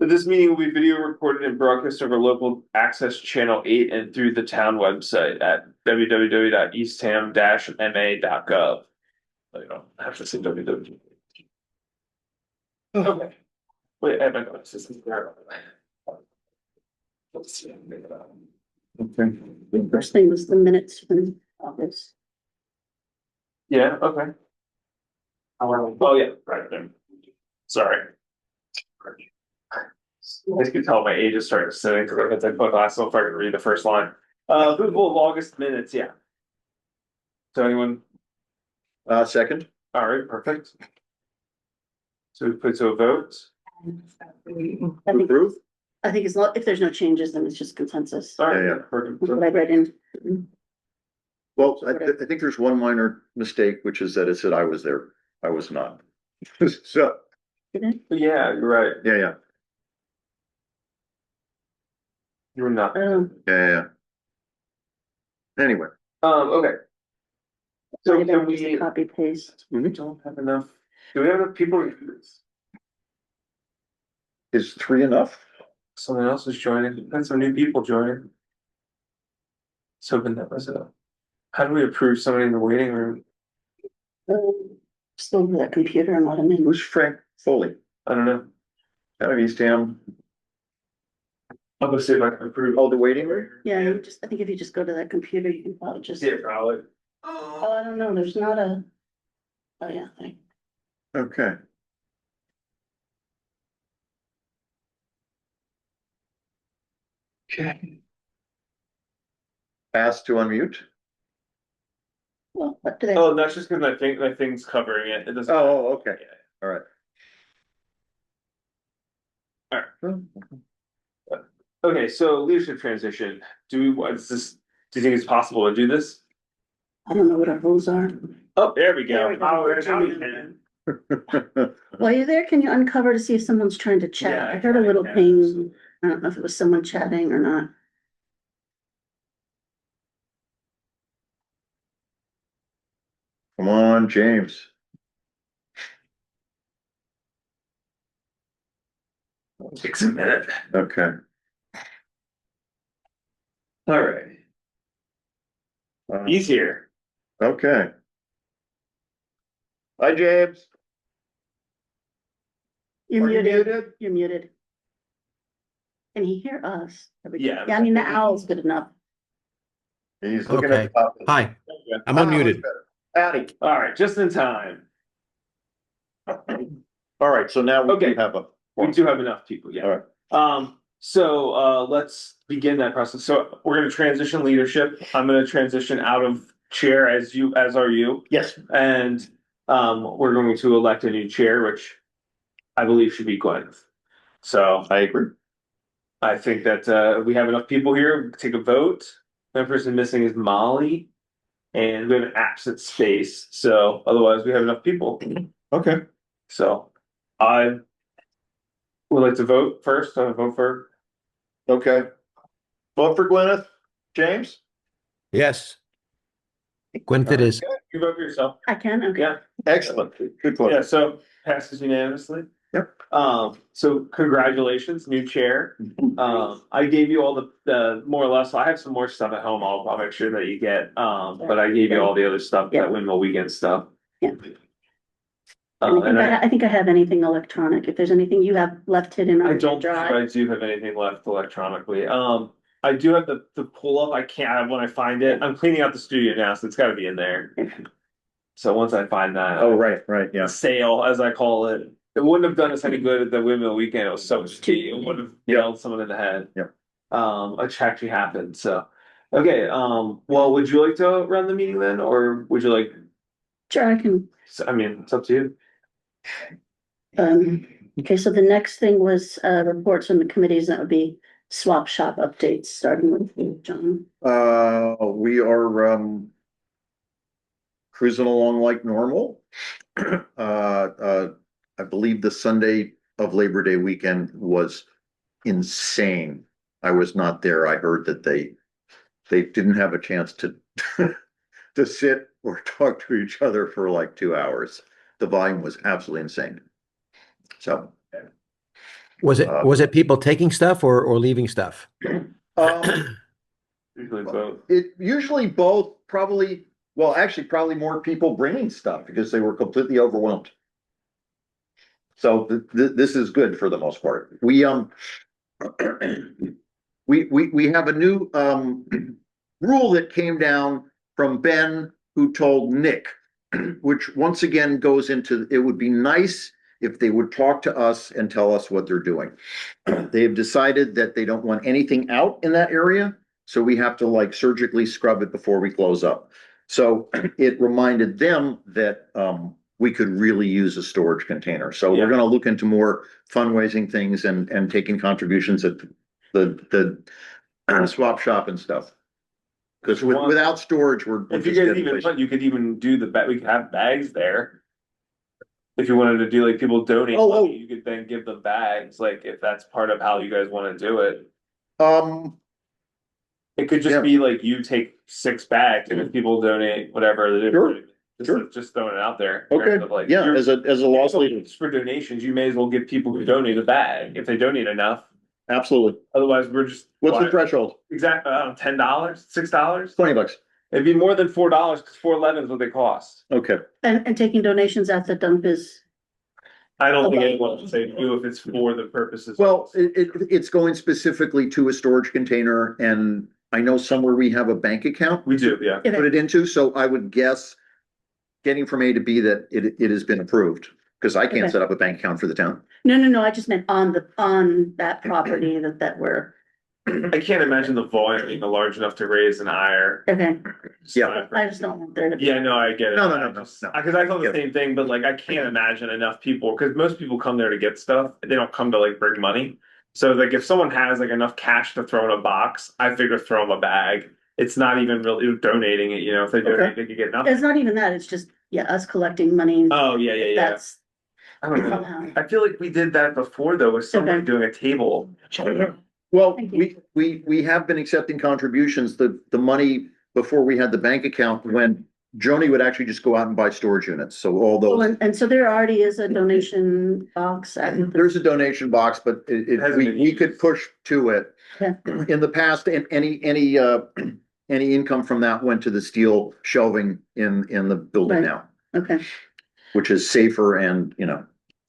This meeting will be video recorded and broadcast over local access channel 8 and through the town website at www.eastham-ma.gov. You don't have to say www. Okay. Wait, I have my notes. This is there. Let's see. Okay. The first thing was the minutes from August. Yeah, okay. Oh, yeah, right there. Sorry. I can tell my age is starting to sitting because I put last one if I can read the first line. Approval of August minutes, yeah. So anyone? Second. All right, perfect. So we put to a vote. Approve? I think it's not, if there's no changes, then it's just consensus. All right, Yeah, yeah, perfect. That's what I read in. Well, I think there's one minor mistake, which is that it said I was there. I was not. So, Yeah, you're right. yeah. You were not. Yeah. Anyway. Okay. So Maybe can I'll just we? copy paste. We don't have enough. Do we have enough people to do this? Is 3 enough? Someone else is joining. That's some new people joining. So hoping that was a. How do we approve somebody in the waiting room? Just over that computer and let them in. Who's Frank Foley? I don't know. Out of Eastham. I'll go see if I can approve. Oh, the waiting room? Yeah, I think if you just go to that computer, you can probably just. Yeah, probably. Oh, I don't know, there's not a. Oh, yeah, Okay. Okay. Asked to unmute? well, what do they? Oh, that's just because my thing's covering it. It doesn't. Oh, okay. All right. All right. Okay, so leadership transition. What is this? Do you think it's possible to do this? I don't know what our rules are. Oh, there we There go. we go. Oh, now we can. While you're there, can you uncover to see if someone's trying to chat? Yeah, I heard a little yeah. ping. I don't know if it was someone chatting or not. Come on, James. Takes a minute. Okay. All right. He's here. Okay. Hi, James. You're Are you muted. muted? You're muted. Can he hear us? Yeah. Yeah, I mean, the owl's good enough. He's looking at Okay. the top. Hi, I'm Ah, unmuted. much better. Patty. All right, just in time. All right, so now we Okay. do have a. We do have enough people, yeah. All right. So let's begin that process. So we're gonna transition leadership. I'm gonna transition out of chair as are you. Yes. And we're going to elect a new chair, which I believe should be Gwen. So I agree. I think that we have enough people here. Take a vote. The person missing is Molly. And we have an absent space. So otherwise we have enough people. Okay. So I would like to vote first. I vote for. Okay. Vote for Gwyneth. James? Yes. Gwyneth it is. You vote for yourself. I can, okay. Yeah. Excellent. Good Yeah, vote. so passes unanimously. Yep. So congratulations, new chair. I gave you all the more or less, I have some more stuff at home. I'll make sure that you get, but I gave you all the other stuff, Yeah. that Windmill Weekend stuff. Yeah. And I think I have anything electronic. If there's anything you have left hidden I on your don't think drive. I do have anything left electronically. I do have the pull up. I can't, when I find it, I'm cleaning out the studio now, so it's gotta be in there. So once I find that. Oh, right, yeah. Sale, as I call it. It wouldn't have done us any good at the Windmill Weekend. It was so steep. It would have nailed someone in the head. Yep. Which actually happened. So, okay. Well, would you like to run the meeting then, or would you like? Sure, I can. I mean, it's up to you. Okay, so the next thing was reports from the committees. That would be swap shop updates, starting with you, John. We are cruising along like normal. I believe the Sunday of Labor Day weekend was insane. I was not there. I heard that they didn't have a chance to to sit or talk to each other for like 2 hours. The volume was absolutely insane. So Was it people taking stuff or leaving stuff? Usually both. It usually both, probably, well, actually probably more people bringing stuff because they were completely overwhelmed. So this is good for the most part. We have a new rule that came down from Ben, who told Nick, which once again goes into, it would be nice if they would talk to us and tell us what they're doing. They have decided that they don't want anything out in that area, so we have to like surgically scrub it before we close up. So it reminded them that we could really use a storage container. So we're gonna look into more fundraising things and taking contributions at the swap shop and stuff. Because without storage, we're If you just guys getting even, places. you could even do we could have bags there. If you wanted to do like people donate money, you could then give them bags, like if that's part of how you guys wanna do it. It could just be like you take 6 bags and if people donate whatever the difference. Just throwing it out there. Okay, Like, yeah, as a loss leader, for donations, you may as well give people who donate a bag if they donate enough. absolutely. Otherwise, we're just. What's the threshold? Exactly, $10, $6. $20. It'd be more than $4 because $4.11 is what they cost. Okay. And taking donations at the dump is, I don't think anyone would say do if it's for the purposes. Well, it's going specifically to a storage container, and I know somewhere we have a bank account. We do, yeah. Put it into, so I would guess getting from A to B that it has been approved, because I can't Okay. set up a bank account for the town. no, I just meant on that property that we're, I can't imagine the volume being large enough to raise an ire. okay, Yeah. I just don't want there to be. Yeah, no, I get it. No. Because I thought the same thing, but like I can't imagine enough people, because most people come there to get stuff. They don't come to like bring money. So like if someone has like enough cash to throw in a box, I figure throw them a bag. It's not even really donating it, if they donate, they could get nothing. It's not even that, it's just, us collecting money. Oh, yeah. That's I don't know. somehow. I feel like we did that before though, with someone Okay. doing a table. Well, Thank you. we have been accepting contributions. The money before we had the bank account, when Joni would actually just go out and buy storage units. So all Well, those, and so there already is a donation box there's a donation box, but Hasn't we been could used. push to it. Yeah. In the past, and any income from that went to the steel shelving in the building Right. now, Okay, which is safer and,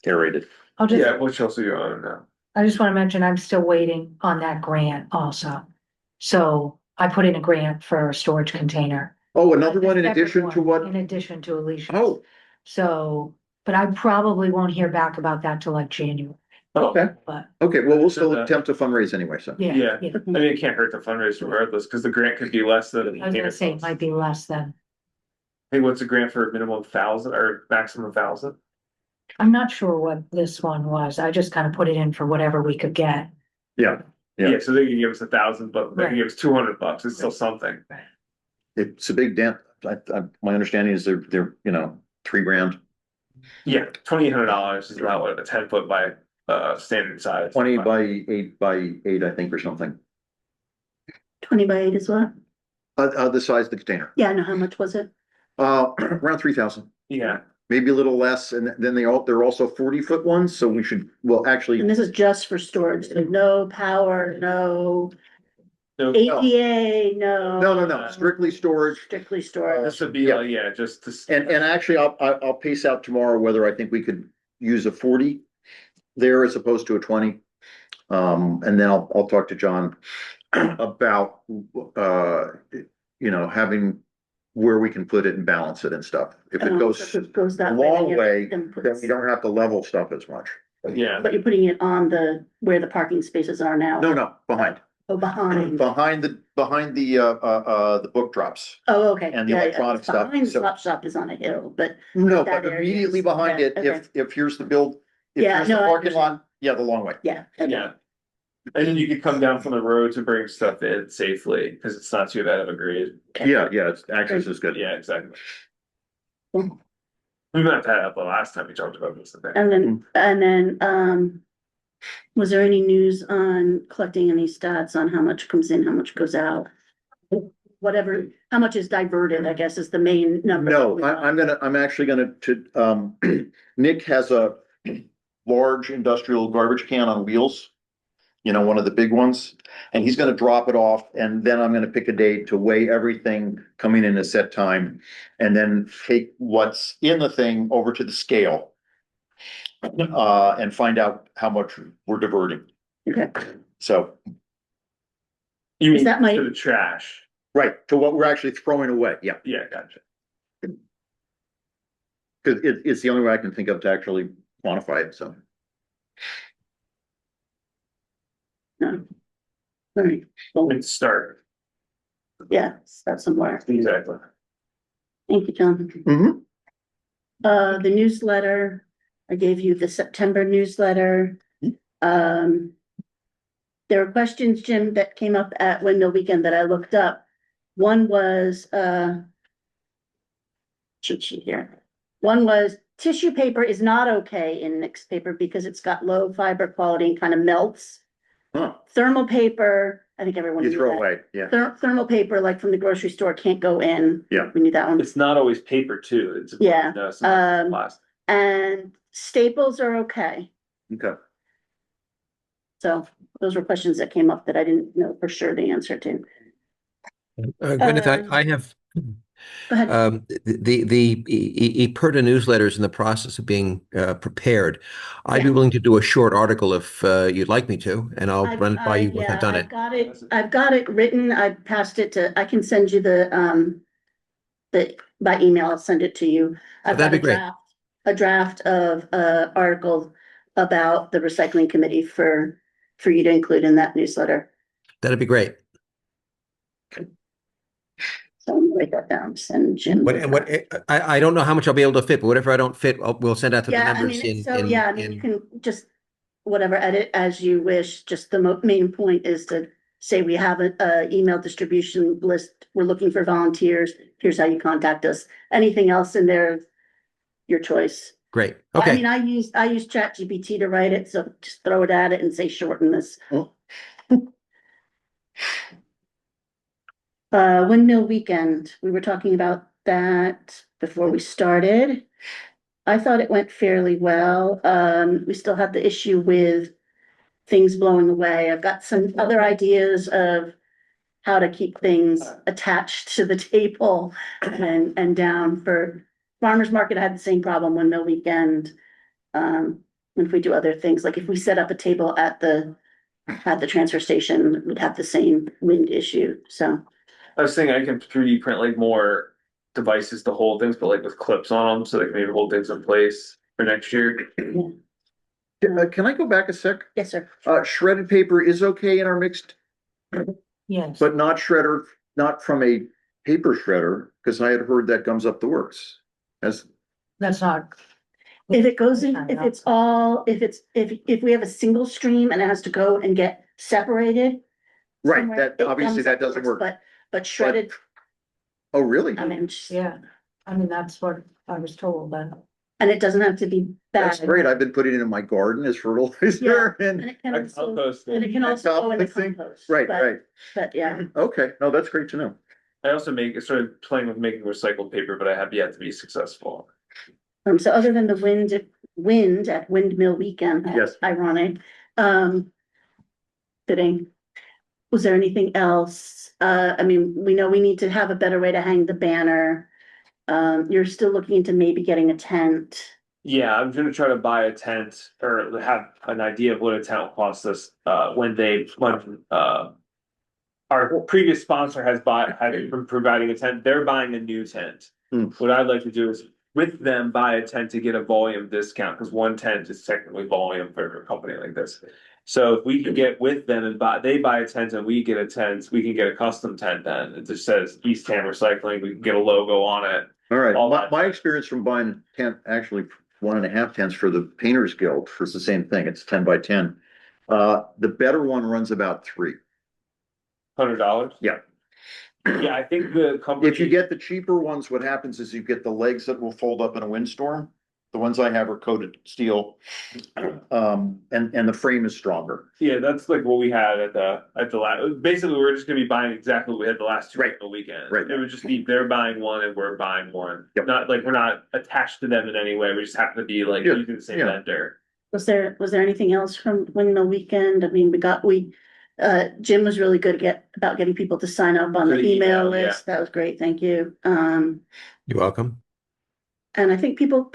aerated. I'll just, Yeah, what else are you on now? I just wanna mention, I'm still waiting on that grant also. So I put in a grant for a storage container. Oh, another one in A separate addition to one, what? In addition to Alicia. Oh, So, but I probably won't hear back about that till like January, okay, but okay, well, we'll So still that- attempt to fundraise anyway, so. Yeah. yeah. I mean, it can't hurt to fundraise regardless, because the grant could be less than. I was gonna say it might be less than, Hey, what's a grant for a minimum 1,000 or maximum 1,000? I'm not sure what this one was. I just kind of put it in for whatever we could get. Yeah. Yeah. Yeah, so they can give us 1,000, but they can Right. give us $200. It's still something. It's a big dent. My understanding is they're, $3,000, Yeah, $2,800 is about what a 10-foot by standard size. 20 by 8 by 8, I think, or something. 20 by 8 as well. The size of the container, Yeah, I know, how much was it? around 3,000, Yeah, maybe a little less, and then they're also 40-foot ones, so we should, well, actually. And this is just for storage, so no power, no no, ADA, no. No, strictly storage. Strictly storage. this would be Yeah. like, yeah, just to. And actually, I'll pace out tomorrow whether I think we could use a 40 there as opposed to a 20. And then I'll talk to John about, having where we can put it and balance it and stuff. If it If it goes a that way. long then way, then put- then we don't have to level stuff as much. Yeah, But you're putting it on where the parking spaces are now. No, behind. Oh, behind. Behind the book drops. Oh, okay. And the Yeah, electronic stuff, Behind the so- swap shop is on a hill, but No, That but area immediately is- behind yeah, it, okay. if here's the build, if Yeah, here's the no, I parking lot, understand. yeah, the long way. yeah. yeah. And then you could come down from the road to bring stuff in safely, because it's not too bad of a grade. Yeah, it's access is good. Yeah, exactly. Cool. We might have had it the last time we talked about this, I think. And then, was there any news on collecting any stats on how much comes in, how much goes out? Whatever, how much is diverted, I guess, is the main number. No, I'm actually gonna Nick has large industrial garbage can on wheels. You know, one of the big ones, and he's gonna drop it off, and then I'm gonna pick a day to weigh everything coming in a set time. And then take what's in the thing over to the scale. And find out how much we're diverting, Okay, so, You mean that my- to the trash? right, to what we're actually throwing away, yeah. Yeah, gotcha. Cause it's the only way I can think of to actually quantify it, so. no. All right, well, Let's start. yeah, start somewhere. Exactly. Thank you, John. Mhm. The newsletter, I gave you the September newsletter. There were questions, Jim, that came up at Windmill Weekend that I looked up. One was, cheat sheet here. One was tissue paper is not okay in mixed paper because it's got low fiber quality and kind of melts. Huh, Thermal paper, I think everyone you knew throw that. away, yeah. Thermal paper, like from the grocery store, can't go in. Yeah. We knew that one. It's not always paper too. It's. Yeah, No, sometimes it's plastic. And staples are okay. Okay. So those were questions that came up that I didn't know for sure the answer to. Gwyneth, I have, Go ahead. the EPERDA newsletter is in the process of being prepared. I'd be Yeah. willing to do a short article if you'd like me to, and I'll run it by you once I've done it. I've got it written. I passed it to, I can send you the by email, I'll send it to you. I've That'd got be great. a draft of article about the recycling committee for you to include in that newsletter. That'd be great. So I'm gonna write that down, send Jim. I don't know how much I'll be able to fit, but whatever I don't fit, we'll send out to the Yeah, I members mean, in. so, yeah, I mean, you can just, whatever, edit as you wish, just the main point is to say we have a email distribution list, we're looking for volunteers, here's how you contact us, anything else in there, your choice. Great, I mean, okay. I use ChatGPT to write it, so just throw it at it and say shorten this. Oh. Windmill Weekend, we were talking about that before we started. I thought it went fairly well. We still have the issue with things blowing away. I've got some other ideas of how to keep things attached to the table and down for farmer's market. I had the same problem Windmill Weekend. If we do other things, like if we set up a table at the transfer station, we'd have the same wind issue, so. I was thinking I can 3D print like more devices to hold things, but like with clips on them, so they can maybe hold things in place for next year. Can I go back a sec? Yes, sir. Shredded paper is okay in our mixed, Yes. but not shredder, not from a paper shredder, because I had heard that gums up the works. As, That's not. If it goes in, if it's all, if we have a single stream and it has to go and get separated. right, somewhere, that, it obviously comes that up doesn't works, work. But shredded, Oh, really? I mean, just- Yeah, I mean, that's what I was told, but and it doesn't have to be bad. That's great. I've been putting it in my garden as fertilizer And and, it can also, Compost and it thing. can also go in the Composting. compost. right, but- right. But yeah, Okay, no, that's great to know. I also started playing with making recycled paper, but I have yet to be successful. so other than the wind at Windmill Weekend. Yes. Ironic, fitting. Was there anything else? I mean, we know we need to have a better way to hang the banner. You're still looking into maybe getting a tent. Yeah, I'm gonna try to buy a tent or have an idea of what a tent will cost us, when our previous sponsor has been providing a tent, they're buying a new tent. Hmm. What I'd like to do is with them buy a tent to get a volume discount, because one tent is technically volume for a company like this. So if we can get with them and they buy a tent and we get a tent, we can get a custom tent then. It just says Eastham Recycling, we can get a logo on it. All right, All my, that. my experience from buying tent, actually 1.5 tents for the Painters Guild, it's the same thing. It's 10 by 10. The better one runs about $3. $100? Yeah. Yeah, I think the company. If you get the cheaper ones, what happens is you get the legs that will fold up in a windstorm. The ones I have are coated steel. And the frame is stronger. Yeah, that's like what we had at the last, basically, we're just gonna be buying exactly what we had the last two Right. the weekend. Right. It would just be, they're buying one and we're buying one. Yep. Not like, we're not attached to them in any way, we just happen to be like Yeah, using the same yeah. vendor. Was there anything else from Windmill Weekend? I mean, Jim was really good about getting people to sign up on To the the email email, yeah. list. That was great. Thank you. You're welcome. And I think people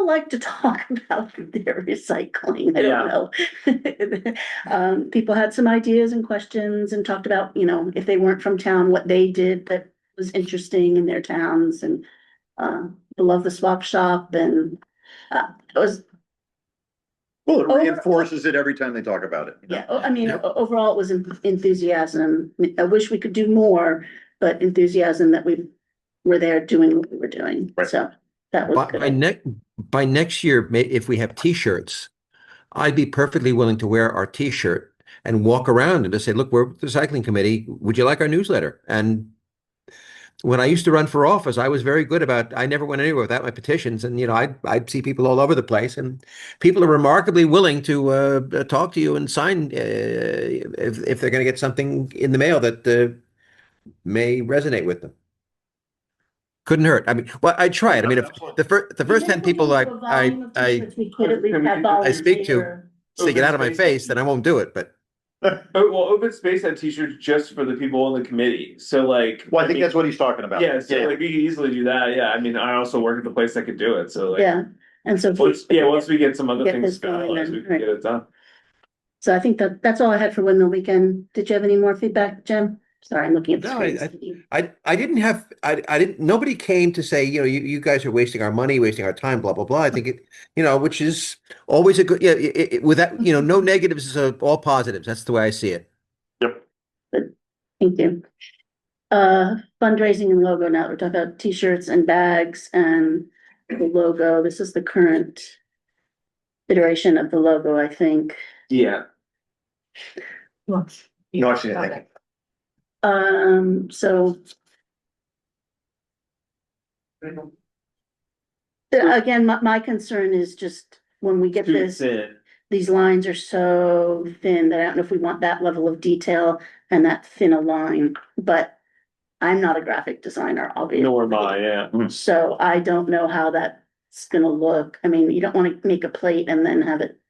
like to talk about their recycling. I don't know. People had some ideas and questions and talked about, if they weren't from town, what they did that was interesting in their towns, and people love the swap shop, and it was, Well, it Over- reinforces it every time they talk about it. yeah, I mean, overall it was enthusiasm. I wish we could do more, but enthusiasm that we were there doing what we were doing. Right. So that was By next year, if we have t-shirts, I'd be perfectly willing to wear our t-shirt and walk around and just say, look, we're the recycling committee. Would you like our newsletter? And when I used to run for office, I was very good I never went anywhere without my petitions. And, I'd see people all over the place, and people are remarkably willing to talk to you and sign if they're going to get something in the mail that may resonate with them. Couldn't hurt. I mean, well, I'd try it. I mean, if the first 10 people I We could at least have I speak to volunteer. say get out of my face, then I won't do it. But Well, open space had t-shirts just for the people on the committee, so like. Well, I think mean, that's what he's talking about. Yeah, so like we could easily do that, yeah, I mean, I also work at the place that could do it, so like. Yeah, and so. Once we get some other Get things this going, finalized, we then, can right. get it done. So I think that's all I had for Windmill Weekend. Did you have any more feedback, Jim? Sorry, I'm looking at the No, screen. I didn't nobody came to say, you guys are wasting our money, wasting our time, blah, blah, blah. I think which is always a good, with that, no negatives, is all positives. That's the way I see it. Yep. Thank you. Fundraising and logo now. We're talking about t-shirts and bags and the logo. This is the current iteration of the logo, I think. Yeah, No, I see anything. Okay. So again, my concern is just when we get too this, thin. these lines are so thin that I don't know if we want that level of detail and that thin a line, but I'm not a graphic designer, obviously. Nor am I, yeah. So I don't know how that's gonna look. I mean, you don't wanna make a plate and then have it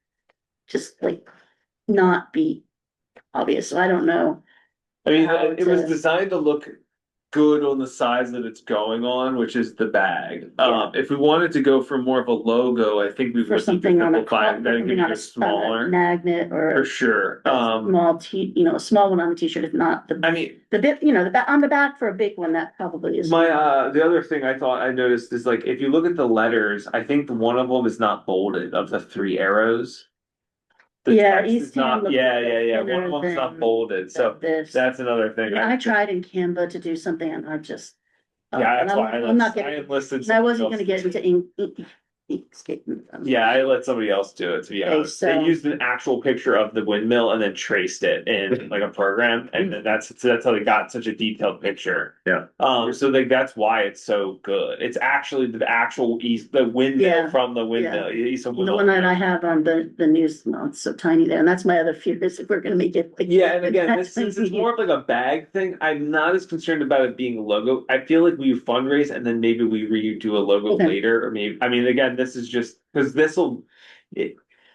just like not be obvious. So I don't know. I mean, How it was to- designed to look good on the size that it's going on, which is the bag. Yeah. If we wanted to go for more of a logo, I think we For would need to something on a simplify it, then something give on it a smaller, magnet for or sure. a small one on the t-shirt, if not I mean, the bit, the back on the back for a big one, that probably is. the other thing I noticed is like, if you look at the letters, I think one of them is not bolded of the three arrows. The Yeah, text is Eastham not, looks yeah, thinner one of them's not than bolded, so This. that's another thing. I tried in Canva to do something and I just. Yeah, and that's why I'm not I getting, enlisted. I wasn't somebody gonna else. get into Inkscape. Yeah, I let somebody else do it, to be Okay, honest. They so- used an actual picture of the windmill and then traced it in like a program, and then that's how they got such a detailed picture. Yeah. So like that's why it's so good. It's actually the actual the windmill Yeah, from the windmill. The one that I have on the news, no, it's so tiny there, and that's my other fear is if we're gonna make it. like- Yeah, and again, that's since gonna it's be- more of like a bag thing, I'm not as concerned about it being a logo. I feel like we fundraise and then maybe we redo a logo Okay. later, or maybe, I mean, again, this is just, because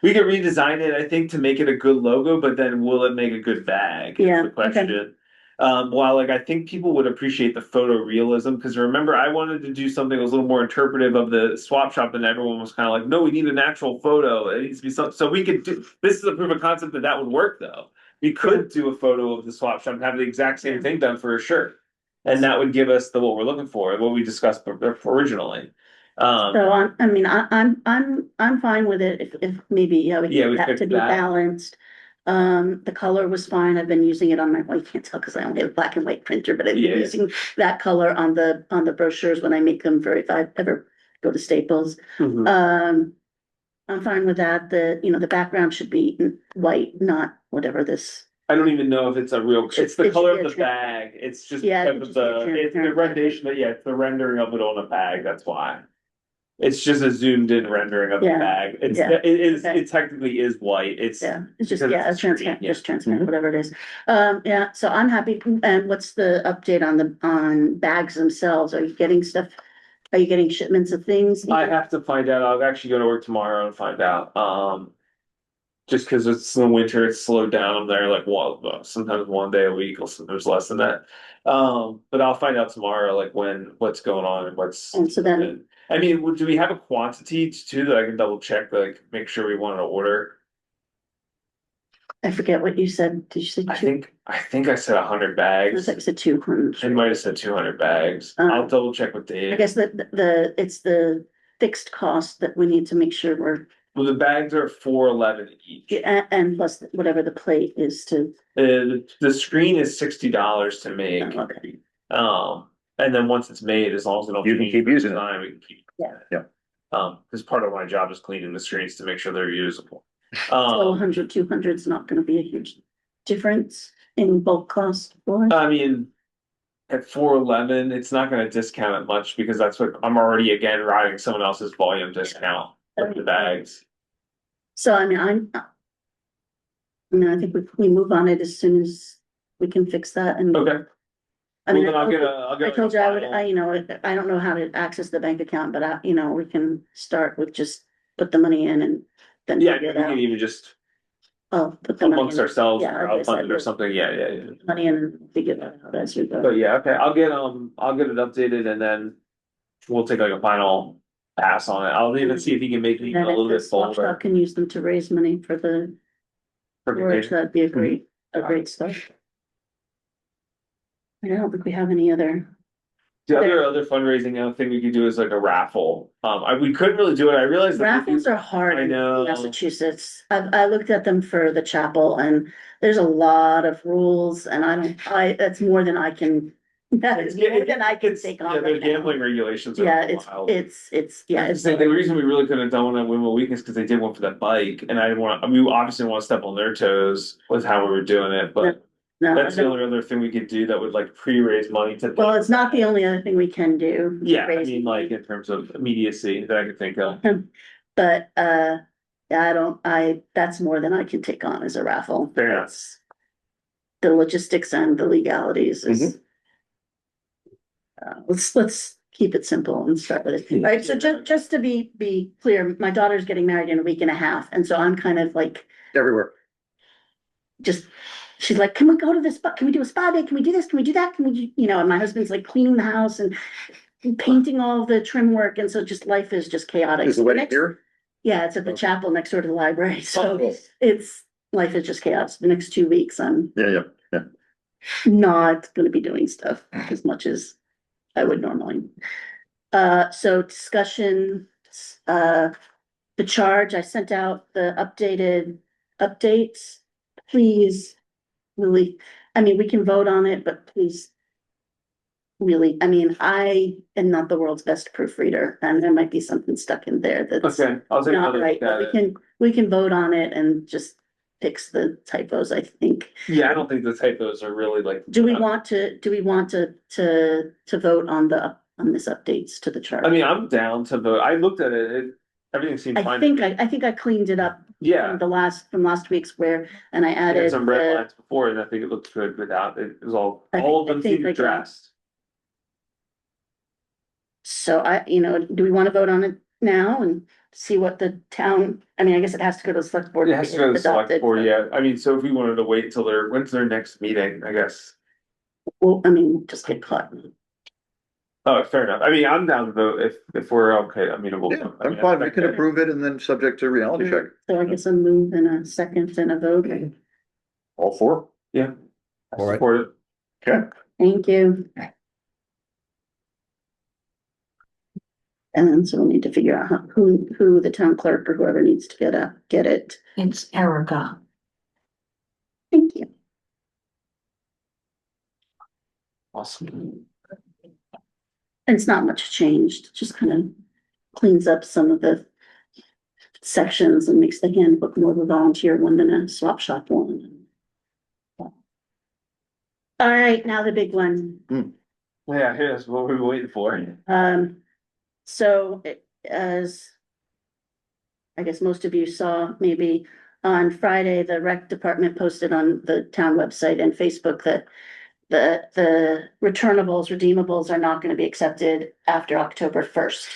we could redesign it, I think, to make it a good logo, but then will it make a good bag? Is Yeah, the okay. question. While like I think people would appreciate the photo realism, because remember, I wanted to do something that was a little more interpretive of the swap shop, and everyone was kind of like, no, we need an actual photo. It needs to be something. So we could do, this is a proof of concept that would work though. We could do a photo of the swap shop and have the exact same thing done for a shirt. And that would give us what we're looking for, what we discussed originally. So I'm fine with it if maybe, yeah, we Yeah, we get that fix to be that. balanced. The color was fine. I've been using it on my, well, you can't tell because I only have a black and white printer, but I've been Yeah. using that color on the brochures when I make them if I ever go to Staples. Mhm. I'm fine with that. The background should be white, not whatever this. I don't even know if it's a real, it's the It should color be of a the trans- bag, it's just Yeah, it because should of just be a it's the transparent rendition, but yeah, it's the rendering of it on a bag, that's why. It's just a zoomed in rendering of the Yeah, bag, yeah, okay. it technically is white, it's. Yeah, it's just, because yeah, it's it's transparent, screen, yeah. just transparent, whatever it is. Yeah, so I'm happy. And what's the update on bags themselves? Are you getting stuff Are you getting shipments of things? I have to find out. I'll actually go to work tomorrow and find out. Just because it's in the winter, it's slowed down. I'm there like sometimes one day a week, or sometimes less than that. But I'll find out tomorrow, like what's going on and what's. And so then, I mean, do we have a quantity too that I can double check, like make sure we want to order? I forget what you said. Did you say two? I think I said 100 It was bags. like you said I 200. might have said 200 bags. I'll double check with I Dave. guess it's the fixed cost that we need to make sure we're, Well, the bags are 411 each. and plus whatever the plate is to. The screen is $60 to make. Okay. And then once it's made, as long as it don't You can change keep over using it. time, we can keep. Yeah. Yeah. Because part of my job is cleaning the screens to make sure they're usable. So 100, 200 is not gonna be a huge difference in bulk cost for us. I mean, at 411, it's not gonna discount it much because that's what I'm already again riding someone else's volume discount with the bags. So I mean, I think we move on it as soon as we can fix that and. Okay. I mean, Well, then I'll get I told you I would, final- I don't know how to access the bank account, but we can start with just put the money in and then Yeah, we figure it can out. even just Oh, put the money amongst in, ourselves Yeah, or like I said, outfund it or something. Yeah. money in and figure that out as we go. But yeah, okay, I'll get it updated and then we'll take like a final pass on it. I'll even see if he can make it even And a if little the bit swap shop bolder. can use them to raise money for the storage, that'd be a great start. I don't think we have any other. The other fundraising thing we could do is like a raffle. We couldn't really do it. I realized that Raffles are hard I in know. Massachusetts. I looked at them for the chapel and there's a lot of rules and that's more than I can. That is more than I can take on Yeah, the right now. gambling regulations are Yeah, wild. it's The reason we really couldn't have done one on Windmill Weekend is because they did one for that bike, and I didn't want. We obviously want to step on their toes with how we were doing it, but no, that's the only other thing we could do that would like pre-raise money to. well, it's not the only other thing we can do. Yeah, I raise mean, money. like in terms of immediacy that I could think of. But, yeah, that's more than I can take on as a raffle. Fair enough. That's the logistics and the legalities is. Let's keep it simple and start with it. All right, so just to be clear, my daughter's getting married in a week and a half, and so I'm kind of like, Everywhere. she's like, can we go to this, can we do a spa day? Can we do this? Can we do that? Can we, and my husband's like cleaning the house and painting all the trim work, and so just life is just chaotic. Is the So wedding next- here? Yeah, it's at the chapel next door to the library, so Cool. life is just chaos. The next 2 weeks, I'm Yeah. not gonna be doing stuff as much as I would normally. So discussion, the charge, I sent out the updated updates. Please, really, I mean, we can vote on it, but please. Really, I mean, I am not the world's best proofreader, and there might be something stuck in there that's Okay, I'll take not another right, look but at it. we can vote on it and just fix the typos, I think. Yeah, I don't think the typos are really like. Do we want to vote on this updates to the chart? I mean, I'm down to vote. I looked at it. Everything seemed I fine. think I cleaned it up Yeah. from last week's and I I had added some red the, lines before and I think it looked good without it. It was all I of think- them I think seemed like, addressed. so do we want to vote on it now and see what the town, I mean, I guess it has to go to the select board. It has to go to the select adopted, board, so- yeah. I mean, so if we wanted to wait until when's their next meeting, I guess. Well, I mean, just get caught. Oh, fair enough. I mean, I'm down to vote if we're okay, amenable. Yeah, I'm fine. We can approve it and then subject to reality check. So I guess a move and a second and a vote. All four? Yeah. All right. Support it. Okay. Thank you. And then so we'll need to figure out who the town clerk or whoever needs to get it. It's Erica. Thank you. Awesome. And it's not much changed, just kind of cleans up some of the sections and makes the handbook more of a volunteer one than a swap shop one. All right, now the big one. Yeah, here's what we were waiting for. So as I guess most of you saw, maybe on Friday, the rec department posted on the town website and Facebook that the returnables, redeemables are not gonna be accepted after October first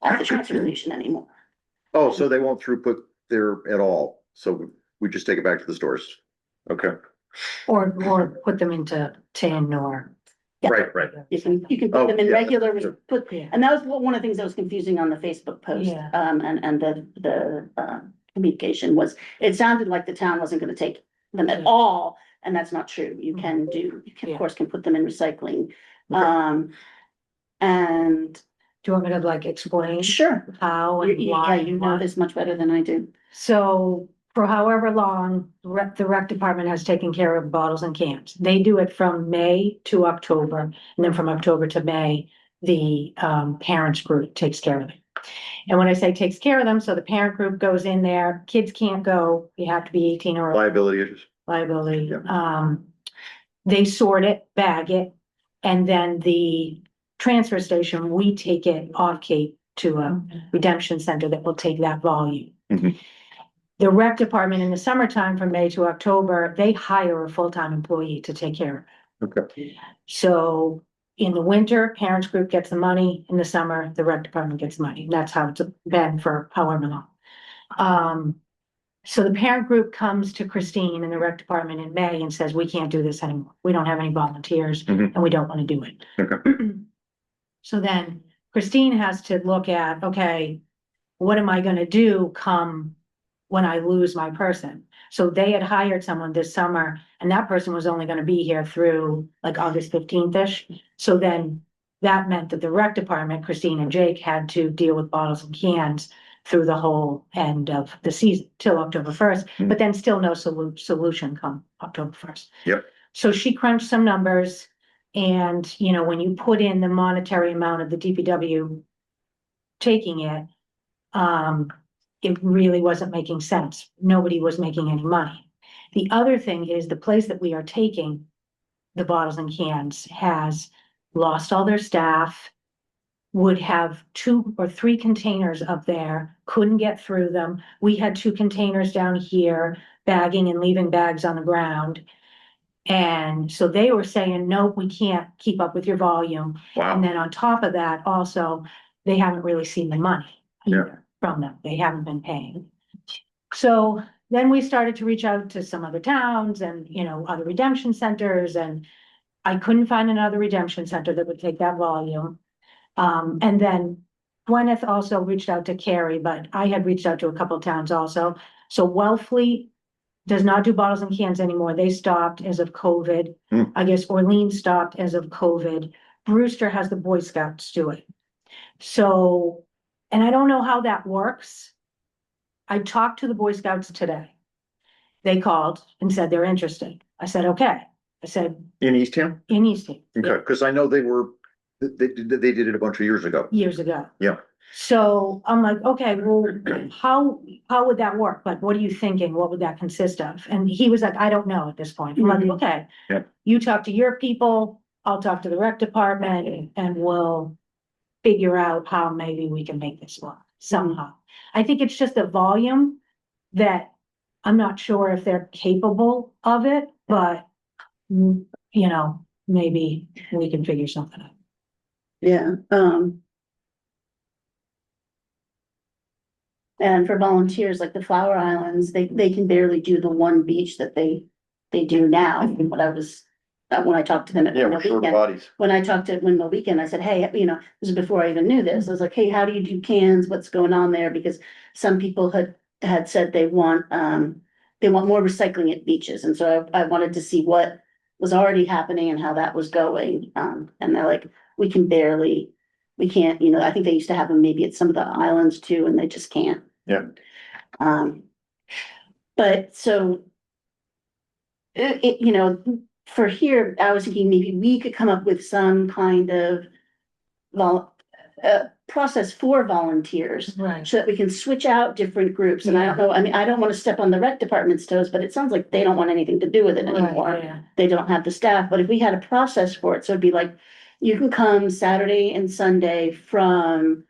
at the transfer station anymore. Oh, so they won't throughput there at all, so we just take it back to the stores? Okay, Or put them into tin or. Yeah. right. You can Oh, put them in yeah, regular, that's true. Yeah. and that was one of the things that was confusing on the Facebook post. Yeah. And the communication was, it sounded like the town wasn't gonna take them at Yeah. all, and that's not true. You can Yeah. of course, can put them in recycling. Okay. And Do you want me to like explain sure, how and why? yeah, you and know what? this much better than I do. So for however long, the rec department has taken care of bottles and cans. They do it from May to October, and then from October to May, the parents group takes care of it. And when I say takes care of them, so the parent group goes in there, kids can't go, you have to be 18 or over. Liability issues. Liability. Yeah. They sort it, bag it, and then the transfer station, we take it off Cape to a redemption center that will take that volume. Mhm. The rec department in the summertime from May to October, they hire a full-time employee to take care of it. Okay, So in the winter, parents group gets the money, in the summer, the rec department gets money. That's how it's been for however long. So the parent group comes to Christine in the rec department in May and says, we can't do this anymore. We don't have any volunteers Mhm. and we don't want to do it. okay, So then Christine has to look at, okay, what am I gonna do come when I lose my person? So they had hired someone this summer and that person was only gonna be here through like August 15th-ish. So then that meant that the rec department, Christine and Jake, had to deal with bottles and cans through the whole end of the season till October 1st, but then still no solution come October 1st. Yep. So she crunched some numbers and, you know, when you put in the monetary amount of the DPW taking it, it really wasn't making sense. Nobody was making any money. The other thing is the place that we are taking the bottles and cans has lost all their staff, would have 2 or 3 containers up there, couldn't get through them. We had 2 containers down here, bagging and leaving bags on the ground. And so they were saying, nope, we can't keep up with your volume. And wow, then on top of that, also, they haven't really seen the money either from them. They haven't been paying. So then we started to reach out to some other towns and, you know, other redemption centers, and I couldn't find another redemption center that would take that volume. And then Gwyneth also reached out to Carrie, but I had reached out to a couple of towns also. So Wellfleet does not do bottles and cans anymore. They stopped as of COVID. I guess Orleans stopped as of COVID. Brewster has the Boy Scouts do it. So, and I don't know how that works. I talked to the Boy Scouts today. They called and said they're interested. I said, okay. I said, in Eastham? in Eastham. Okay, because I know they did it a bunch of years ago. Years ago. Yeah. So I'm like, okay, well, how would that work? Like, what are you thinking? What would that consist of? And he was like, I don't know at this point. I'm like, okay. Yeah. You talk to your people, I'll talk to the rec department and we'll figure out how maybe we can make this work somehow. I think it's just the volume that I'm not sure if they're capable of it, but you know, maybe we can figure something out. Yeah, and for volunteers, like the Flower Islands, they can barely do the one beach that they do now. When I talked to them at Yeah, Windmill we're short Weekend, bodies. when I talked at Windmill Weekend, I said, hey, you know, this is before I even knew this. I was like, hey, how do you do cans? What's going on there? Because some people had said they want more recycling at beaches. And so I wanted to see what was already happening and how that was going. And they're like, we can't, you know, I think they used to have them maybe at some of the islands too, and they just can't. Yeah. But so you know, for here, I was thinking maybe we could come up with some kind of process for volunteers. Right. So that we can switch out different groups. And I don't know, I mean, I don't want to step on the rec department's toes, but it sounds like they don't want anything to do with it anymore. Yeah. They don't have the staff, but if we had a process for it, so it'd be like, you can come Saturday and Sunday from,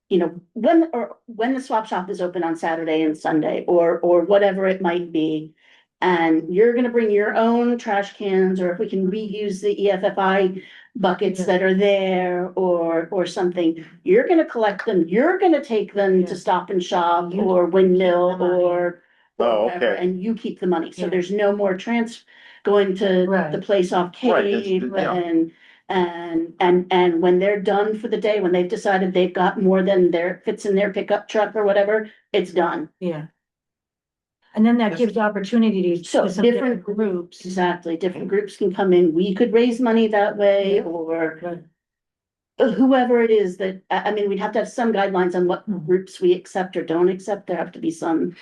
you know, when the swap shop is open on Saturday and Sunday, or whatever it might be. and you're gonna bring your own trash cans, or if we can reuse the EFFI buckets that are there, or something, you're gonna collect them, you're gonna take them to Yeah. Stop and Shop You or keep Windmill the money. or Oh, whatever, okay. and you keep the money, so Yeah. there's no more going to Right. the place off Right, it's- Cave yeah. and when they're done for the day, when they've decided they've got more than fits in their pickup truck or whatever, it's done. Yeah. And then that gives opportunities So to some different different groups. Exactly, different groups can come in, we could raise money that way, Yeah. or Right. whoever it is that, I mean, we'd have to have some guidelines on what Mhm. groups we accept or don't accept, there have to be some.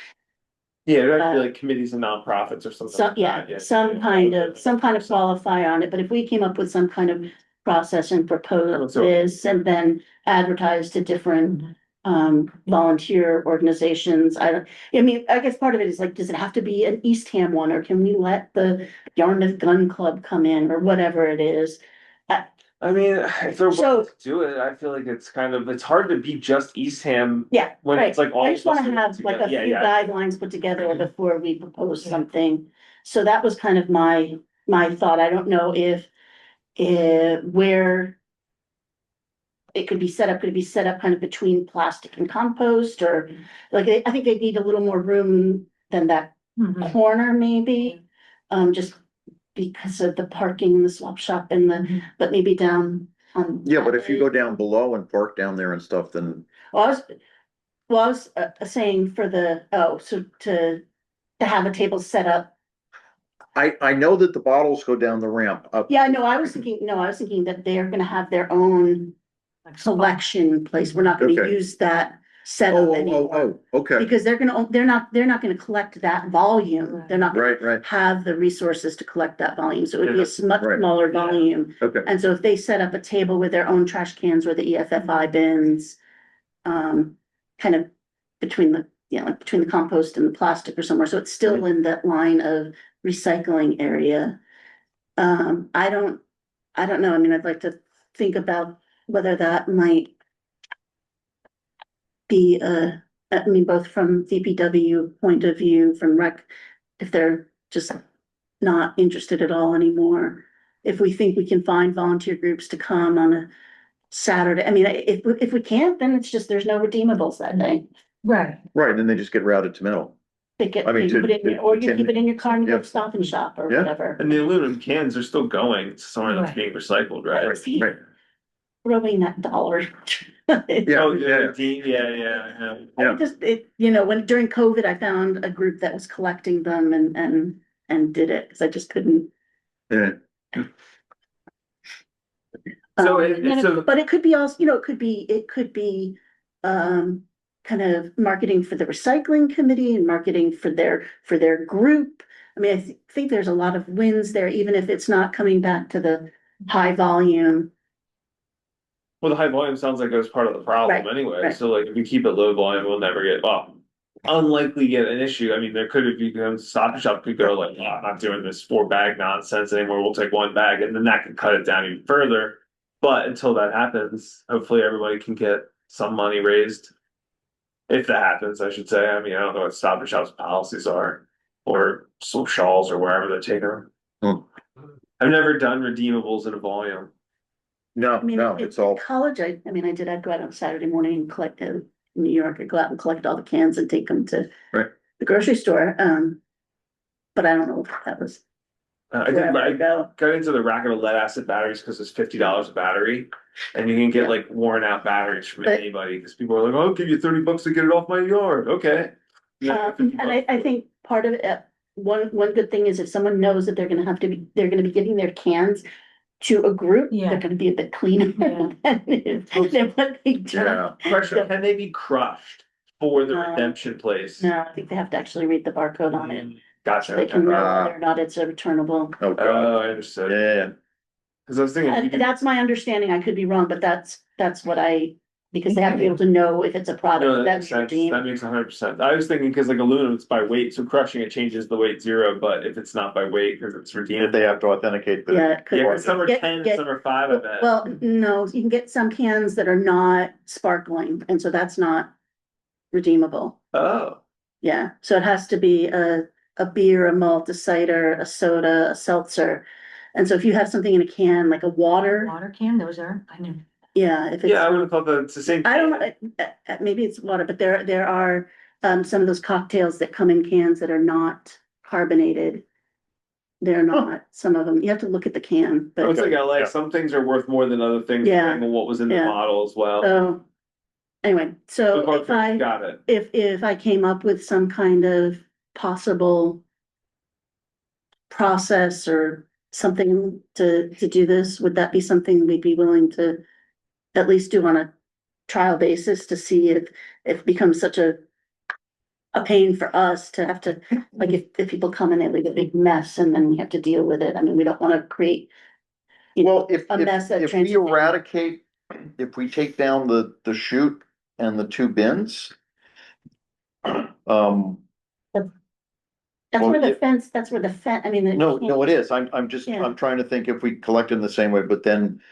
Yeah, it'd have to be like committees and nonprofits or something. Some, like yeah, that, some kind of qualifier on it, but if we came up with some kind of process and proposed So- this and then advertised to different volunteer organizations, I mean, I guess part of it is like, does it have to be an Eastham one, or can we let the Yarmouth Gun Club come in, or whatever it is? I mean, if they're So- willing to do it, I feel like it's hard to be just Eastham. Yeah, When right, it's like all I of just us wanna are have like a together. few Yeah, guidelines put together before we propose Yeah. something. So that was kind of my thought, I don't know if where it could be set up kind of between plastic and compost, or like, I think they need a little more room than that Mhm. corner maybe. Just because of the parking, the swap shop and Mhm. but maybe down on. Yeah, but if you go down below and park down there and stuff, then Well, I was saying for so to have a table set up. I know that the bottles go down the ramp up. Yeah, no, I was thinking that they're gonna have their own Like selection place. We're not gonna Okay. use that setup anymore. Okay, Because they're not gonna collect that volume. They're not gonna right, have the resources to collect that volume. So it would be a much Right. smaller Yeah. volume. okay. And so if they set up a table with their own trash cans or the EFFI bins, kind of between like between the compost and the plastic or somewhere, so it's still in that line of recycling area. I don't know, I mean, I'd like to think about whether that might be, I mean, both from DPW point of view, from rec, if they're just not interested at all anymore. If we think we can find volunteer groups to come on a Saturday, I mean, if we can't, then it's just, there's no redeemables that day. Right. Right, then they just get routed to metal. They get, I mean, you put it in, or you to- keep it in your car and go Yeah. Stop and Shop or Yeah. whatever. and the aluminum cans are still going to somewhere that's Right. being recycled, right? Right. Throwing that dollar. Yeah, Oh, yeah. yeah. I just, when during COVID, I found a group that was collecting them and did it, because I just couldn't. Yeah. So, Um, But it could be also, it could be, kind of marketing for the recycling committee and marketing for their group. I mean, I think there's a lot of wins there, even if it's not coming back to the high volume. well, the high volume sounds like it was part of the problem Right, anyway. right. So like if we keep it low volume, we'll never get, unlikely get an issue. I mean, there could have become Stop and Shop could go like, I'm not doing this 4-bag nonsense anymore. We'll take 1 bag, and then that could cut it down even further. But until that happens, hopefully everybody can get some money raised. If that happens, I should say. I mean, I don't know what Stop and Shop's policies are, or Shawls or wherever they're taking them. Hmm. I've never done redeemables in a volume. No, I mean, no, in it's all, college, I'd go out on Saturday morning and collect, in New York, I'd go out and collect all the cans and take them to Right. the grocery store, but I don't know if that was I where I did. would I go. got into the racket of lead acid batteries because it's $50 a battery, and you can get Yeah. like worn out batteries from But- anybody. Because people are like, "I'll give you $30 to get it off my yard." Okay. Yeah, $50 And I think part of it, one good thing is if someone knows that they're gonna be giving their cans to a group, Yeah. they're gonna be a bit cleaner Yeah. than what they do. yeah, Question: Can they be crushed for the No. redemption place? No, I think they have to actually read the barcode on it, Gotcha. so they can know Ah. whether or not it's a returnable. oh, God, Oh, I understood. yeah, Because I was thinking, And that's my understanding, I could be wrong, but that's what because they have to be able to know if it's a no, product that makes that's sense. redeemed. That makes 100%. I was thinking because like aluminum, it's by weight, so crushing it changes the weight 0. But if it's not by weight because it's if redeemed, they have to authenticate. but- Yeah, it could. yeah, 'cause some are Get- 10, get- some are 5. I bet. Well, no, you can get some cans that are not sparkling, and so that's not redeemable. Oh. Yeah, so it has to be a beer, a malt, a cider, a soda, a seltzer. And so if you have something in a can, like a water, Water can, those are, I knew. yeah, if Yeah, I it's, would have thought that it's the same. I don't know, maybe it's water, but there are some of those cocktails that come in cans that are not carbonated. They're not, some of them, you have to look at the can, Oh, it's but, like LA, Yeah. some things are worth more than other things, Yeah. depending on what was in the Yeah. model as well. so. Anyway, so But if I. got it. If I came up with some kind of possible process or something to do this, would that be something we'd be willing to at least do on a trial basis to see if it becomes such a pain for us to have to, like, if people come in, they leave a big mess and then we have to deal with it. I mean, we don't want to create, you know, Well, a mess that if we transportation. eradicate, if we take down the chute and the two bins. That's where well, that's where the fence, I mean. no, it is. I'm just, Yeah. I'm trying to think if we collect in the same way, but then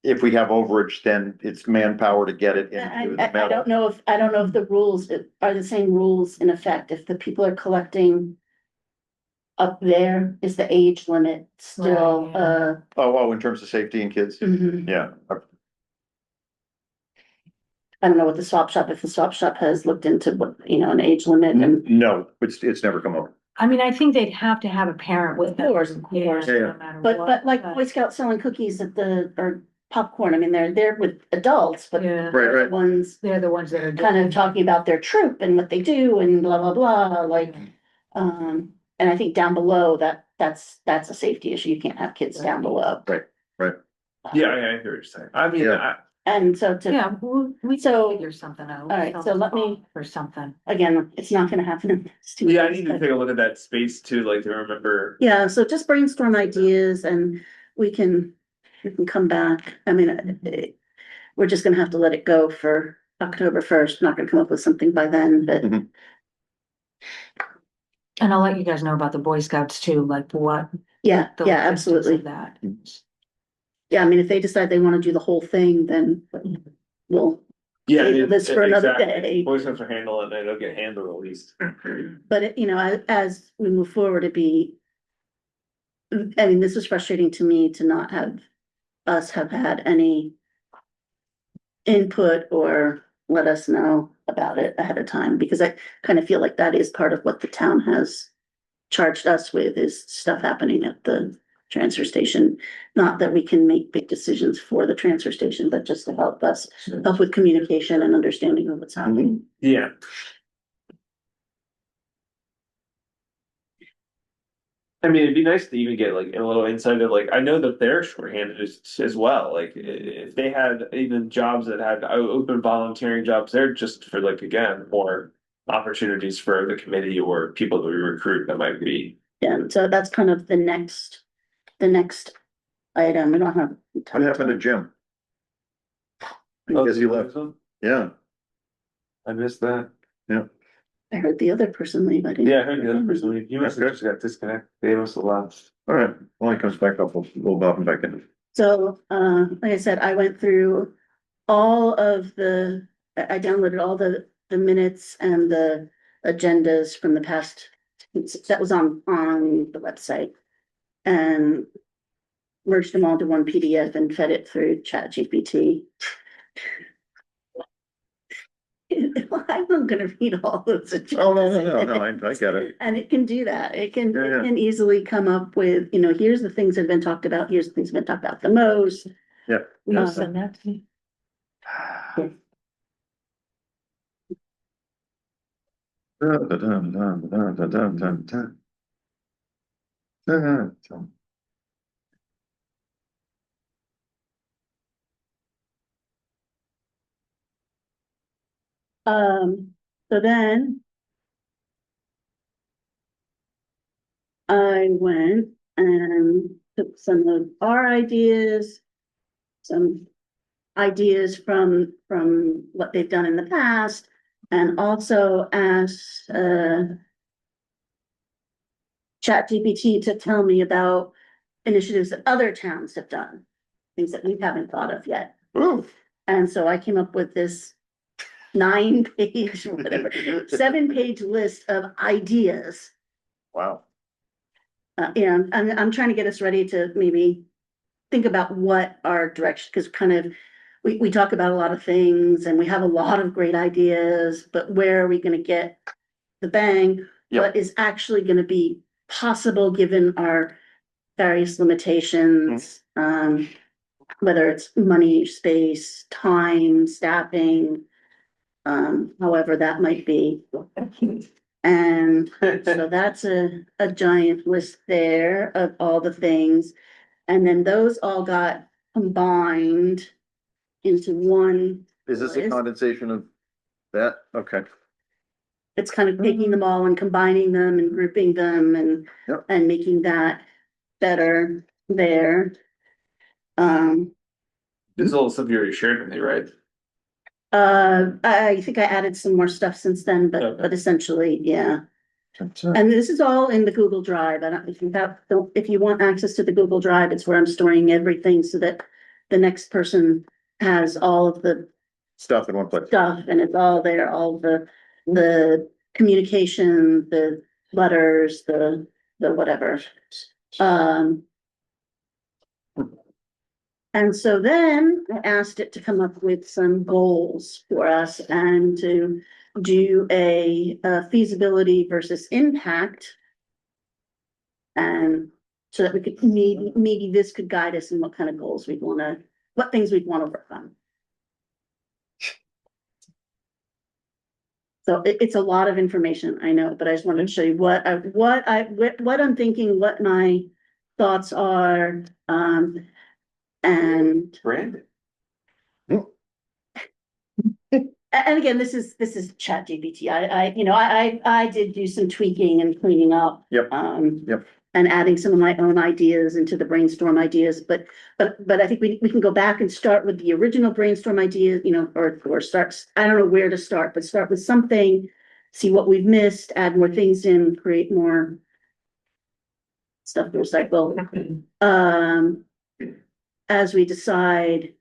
if we have overage, then it's manpower to get it into the I metal. don't know if the rules are the same rules in effect, if the people are collecting. Up there, is the age limit still, Right, yeah. Oh, in terms of safety and kids, mhm. yeah. I don't know what the swap shop, if the swap shop has looked into what, an age limit and. No, it's never come up. I mean, I think they'd have to have a parent with them. Of course, Yeah, yeah. No matter But what, like Boy Scouts selling cookies or popcorn, I mean, they're there with adults, but. Yeah, Right, right. Ones they're the ones that are. kind of talking about their troop and what they do and blah, blah, blah, like, and I think down below that's a safety issue. You can't have kids down below. Right, right. Yeah, I hear what you're saying. I mean, Yeah. And so Yeah, we So- can figure something out. all right, so let me- Or something. again, it's not gonna happen in this 2 yeah, I weeks, need to but- take a look at that space too, like to remember. Yeah, so just brainstorm ideas and we can come back. I mean, we're just gonna have to let it go for October 1st. Not gonna come up with something by then, but Mhm. And I'll let you guys know about the Boy Scouts too, like what. yeah, the yeah, logistics absolutely. of That. Yeah, I mean, if they decide they wanna do the whole thing, then we'll, Yeah, Table this for another exactly. day. Boys have to handle it, and it'll get handled at least. but as we move forward, I mean, this was frustrating to me to not have us have had any input or let us know about it ahead of time, because I kind of feel like that is part of what the town has charged us with, is stuff happening at the transfer station. Not that we can make big decisions for the transfer station, but just to help with communication and understanding of what's happening. Yeah. I mean, it'd be nice to even get like a little insight of like, I know that they're shorthanded as well, like if they had even jobs that had open volunteering jobs, they're just for like, again, more opportunities for the committee or people that we recruit that might be. Yeah, so that's kind of the next item. We don't have. What happened to Jim? Because he left, yeah. I missed that. I heard the other person leave. I didn't. Yeah, I heard the other person leave. You must have just got disconnected. They must have left. All right, when he comes back up, we'll bob him back in. So, like I said, I went through all of I downloaded all the minutes and the agendas from the past, that was on the website. And merged them all to one PDF and fed it through ChatGPT. I'm not gonna read all those. Oh, no, I get it. And it can do that. It can, Yeah, it can easily come up with, here's the things that have been talked about, here's the things that have been talked about the most. Yeah. Will you Uh, send that to me? So then. I went and took some of our ideas. Some ideas from what they've done in the past, and also asked, ChatGPT to tell me about initiatives that other towns have done, things that we haven't thought of yet. Ooh. And so I came up with this 9-page, whatever, 7-page list of ideas Wow. And I'm trying to get us ready to maybe think about what our direction, because kind of, we talk about a lot of things and we have a lot of great ideas, but where are we gonna get the bang? Yep. What is actually gonna be possible given our various limitations? Whether it's money, space, time, staffing, however that might be. And so that's a giant list there of all the things. And then those all got combined into one. Is this a list. condensation of that? Okay. It's kind of taking them all and combining them and grouping them and, Yep. and making that better there. There's a little stuff you already shared with me, right? I think I added some more stuff since then, Okay. but essentially, yeah. And this is all in the Google Drive. I don't, if you want access to the Google Drive, it's where I'm storing everything so that the next person has all of the Stuff in one place. stuff and it's all there, all the communication, the letters, the whatever. And so then I asked it to come up with some goals for us and to do a feasibility versus impact. And so that we could, maybe this could guide us in what kind of goals we'd wanna, what things we'd wanna work on. So it's a lot of information, I know, but I just wanted to show you what I'm thinking, what my thoughts are, and Brandon. and again, this is Chat GPT. I did do some tweaking and cleaning up. Yep. Yep. And adding some of my own ideas into the brainstorm ideas, but I think we can go back and start with the original brainstorm idea, or start, I don't know where to start, but start with something, see what we've missed, add more things in, create more stuff to recycle. As we decide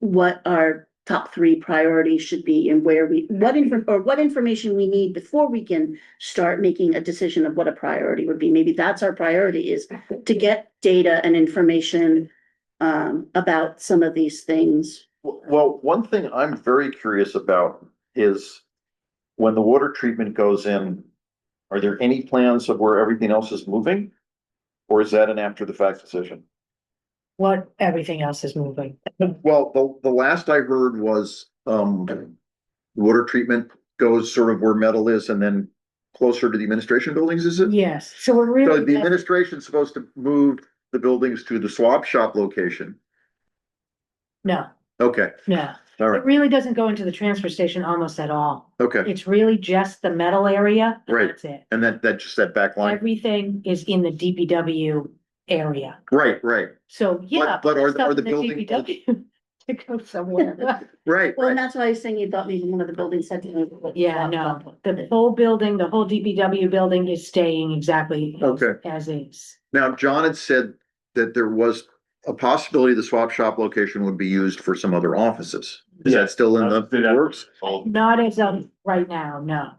what our top 3 priorities should be and where what information we need before we can start making a decision of what a priority would be. Maybe that's our priority, is to get data and information about some of these things. Well, one thing I'm very curious about is when the water treatment goes in, are there any plans of where everything else is moving? Or is that an after the fact decision? What, everything else is moving. Well, the last I heard was, water treatment goes sort of where metal is and then closer to the administration buildings, is it? Yes, so we're So really, the administration's supposed to move the buildings to the swap shop location. no, Okay, no, all it right, really doesn't go into the transfer station almost at all. okay, It's really just the metal area. And Right. that's it. and that just that back line, Everything is in the DPW area. right, So, yeah. but are stuff the in building- DPW To go somewhere. right, Well, and that's why I was saying you thought maybe one of the buildings had to move. Yeah, no, the whole building, the whole DPW building is staying exactly Okay. as is. Now, John had said that there was a possibility the swap shop location would be used for some other offices. Is Yeah. that still in the works? Not as of right now, no.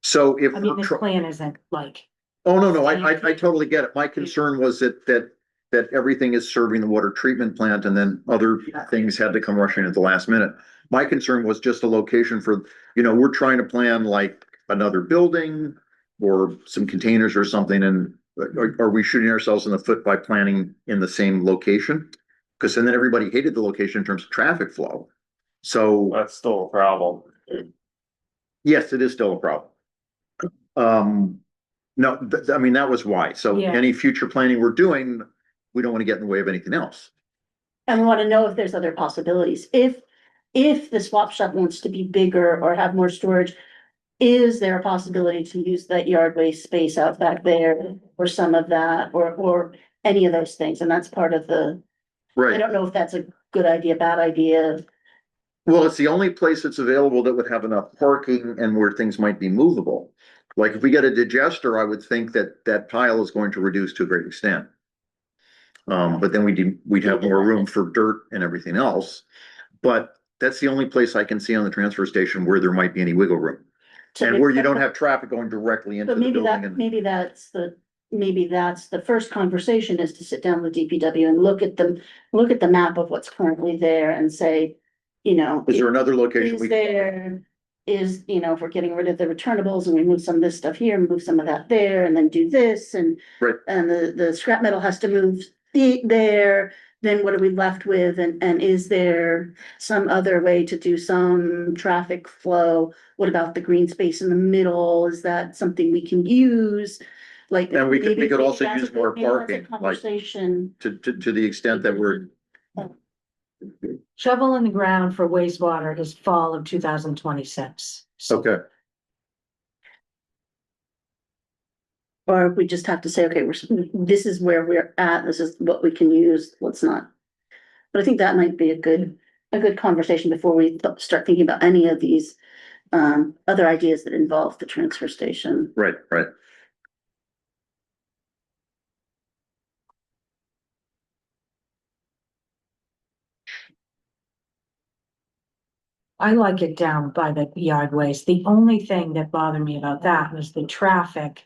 So if, I mean, this plan isn't like, oh, no, I totally get it. My concern was that everything is serving the water treatment plant and then other things had to come rushing at the last minute. My concern was just a location for, we're trying to plan like another building or some containers or something, and are we shooting ourselves in the foot by planning in the same location? Because then everybody hated the location in terms of traffic flow. So, That's still a problem. yes, it is still a problem. No, I mean, that was why. So Yeah. any future planning we're doing, we don't want to get in the way of anything else. And we wanna know if there's other possibilities. If the swap shop wants to be bigger or have more storage, is there a possibility to use that yard waste space out back there or some of that, or any of those things? And that's part of I Right. don't know if that's a good idea, bad idea. Well, it's the only place that's available that would have enough parking and where things might be movable. Like if we get a digester, I would think that pile is going to reduce to a great extent. But then we'd have more room for dirt and everything else. But that's the only place I can see on the transfer station where there might be any wiggle room. And where you don't have traffic going directly into But the maybe building that, and. maybe that's the first conversation, is to sit down with DPW and look at the map of what's currently there and say, you know. Is there another location Is we? there, if we're getting rid of the returnables and we move some of this stuff here, move some of that there, and then do this, and. Right. And the scrap metal has to move there, then what are we left with, and is there some other way to do some traffic flow? What about the green space in the middle? Is that something we can use? Like. And we could maybe also that's use a- more maybe that's a parking, like, Conversation. to the extent that we're, Shovel in the ground for wastewater is fall of 2026. okay, Or if we just have to say, okay, this is where we're at, this is what we can use, let's not. But I think that might be a good conversation before we start thinking about any of these other ideas that involve the transfer station. right. I like it down by the yard waste. The only thing that bothered me about that was the traffic.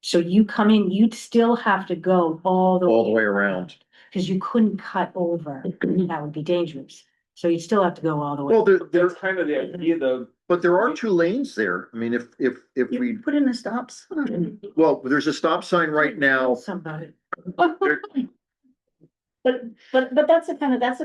So you come in, you'd still have to go all the Way around. because you couldn't cut over. That would be dangerous. So you'd still have to go all the way. Well, That's kind of the idea though. but there are two lanes there. I mean, if You we, put in a stop sign. well, there's a stop sign right now. Somebody. But that's the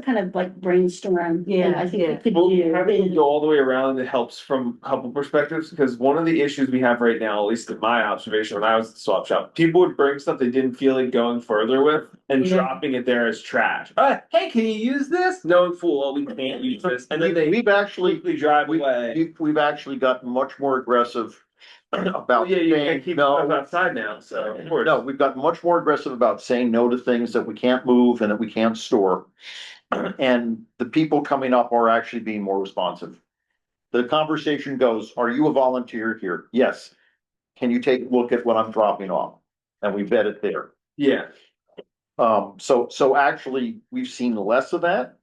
kind of like brainstorm. thing I think we could Well, do. having to go all the way around, it helps from a couple perspectives, because one of the issues we have right now, at least in my observation when I was at the swap shop, people would bring stuff they didn't feel like going further with and Yeah. dropping it there as trash. Hey, can you use this? No, fool, oh, we can't use this. And then they We've actually, quickly drive away. we've actually gotten much more aggressive about. Yeah, you saying can't keep no. stuff outside now, so of course. No, we've gotten much more aggressive about saying no to things that we can't move and that we can't store. And the people coming up are actually being more responsive. The conversation goes, are you a volunteer here? Yes. Can you take a look at what I'm dropping off? And we vet it there. Yeah. So actually, we've seen less of that.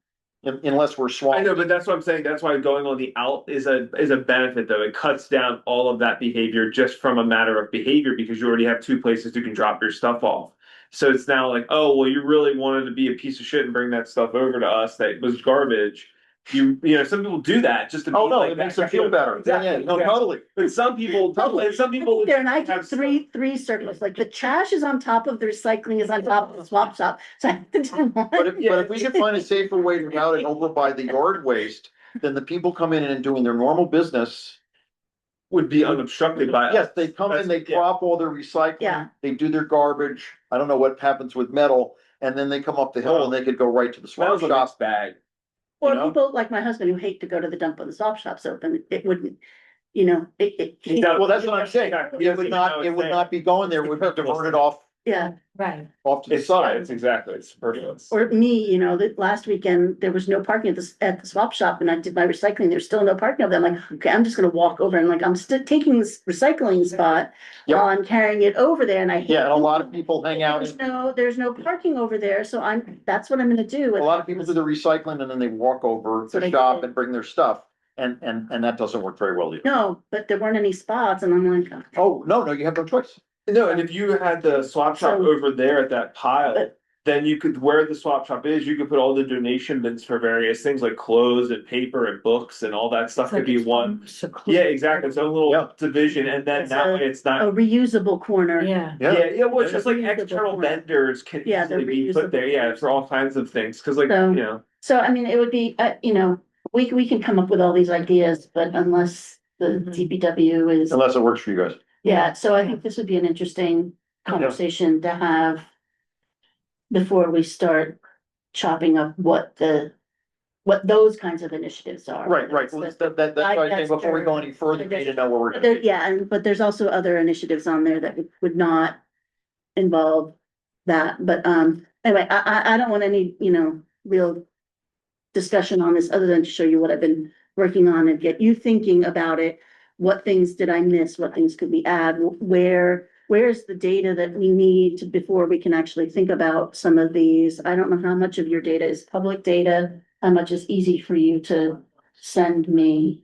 Unless we're I swamped. know, but that's what I'm saying. That's why going on the out is a benefit though. It cuts down all of that behavior just from a matter of behavior, because you already have two places you can drop your stuff off. So it's now like, oh, well, you really wanted to be a piece of shit and bring that stuff over to us that was garbage. You know, some people do that just to be Oh, no, like it makes that. them feel better. Yeah, no, totally. But some people, and some people. There, and I did have- three circles, like the trash is on top of the recycling is on top of the swap shop, so I have to do one. But if we could find a safer way to route it over by the yard waste, then the people come in and doing their normal business. Would be unobstructed by us. Yes, they come in, they Yeah. drop all their recycling, Yeah. they do their garbage. I don't know what happens with metal, and then they come up the hill and they could go right to the swap Smells a shop. mixed bag. Or you know? people like my husband who hate to go to the dump when the swap shop's open, it wouldn't, it. Well, that's what I'm saying. It would not be going there. We'd have to divert it off Yeah, Right. to the It's side. it's exactly, it's perfect. or me, that last weekend, there was no parking at the swap shop and I did my recycling, there's still no parking over there. I'm like, okay, I'm just gonna walk over and like, I'm still taking this recycling spot Yep. while I'm carrying it over there and I. Yeah, and a lot of people hang out. There's no parking over there, so that's what I'm gonna do. A lot of people do the recycling and then they walk over So to they shop did. and bring their stuff. And that doesn't work very well either. No, but there weren't any spots and I'm like, Oh, no, you have no choice. No, and if you had the swap shop So- over there at that pile, But- then you could, where the swap shop is, you could put all the donation bins for various things like clothes and paper and books and all that stuff could be one. Yeah, exactly. It's a Yeah. little division, and then It's that a- way it's a not. reusable corner. Yeah. Yeah, well, it's just like Reusable external corner. vendors can Yeah, they're easily be put there, reusable. yeah, for all kinds of things, cause like, So- So I mean, it would be, we can come up with all these ideas, but unless the Mhm. DPW is, Unless it works for you guys. yeah, so I think this would be an interesting conversation to have before we start chopping up what those kinds of initiatives are. Right. Well, that's why I think before we go any further, we need to know where we're But gonna there, be. yeah, but there's also other initiatives on there that would not involve that, but, anyway, I don't want any, real discussion on this other than to show you what I've been working on and get you thinking about it. What things did I miss? What things could we add? Where's the data that we need before we can actually think about some of these? I don't know how much of your data is public data, how much is easy for you to send me.